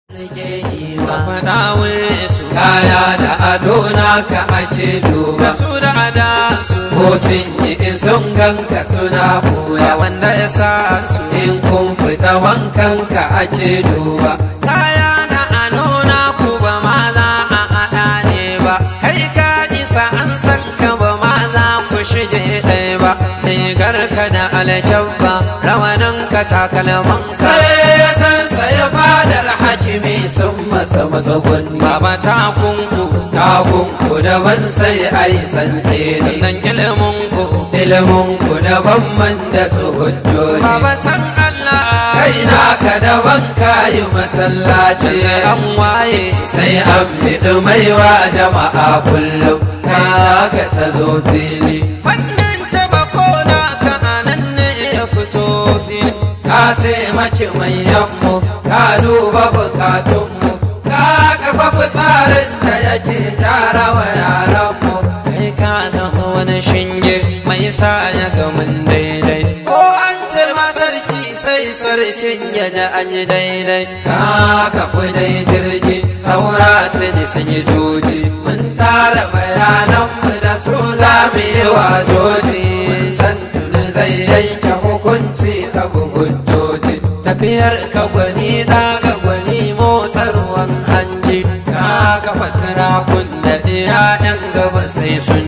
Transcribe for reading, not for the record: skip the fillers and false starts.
Ka faɗa su kaya da ado naka ake duba su da adansu ko sun yi in sun ganka suna buya wanda ya sa su in kun fita wankanka ake duba kaya da ado naku ba ma za a haɗa ne ba kai ka isa an san ka ba ma za ku shige ɗaya ba rigarka da alkyabba rawaninka takalmanka ya san saya fadar hakimi sun masa matsagun baba takunku daban sai ai tsantseni sannan iliminku daban man da tsohujjoji baba san Allah kai naka daban kayi masallaci an waye sai an fiɗi maiwa jama'a kullum kai ta zo fili wannan tabako naka anan ne ya fito fili ka taimaki manyanmu ka duba bukatunmu ka karfafa tsarin da yake gyara wa yaranmu kai ka zama wani shinge mai sa ya gamin daidai ko an ce sarki sai sarkin ya ji an yi daidai ka kafi dai jirgi saura tuni sun yi joji mun tara bayananmu da su za mu yi wa joji mun san tuni zai yanke hukunci ta hujjoji tafiyar ka gwani ɗaga gwani motsa ruwan hanji ka kafa turakun da ɗaya 'yan gaba sai sun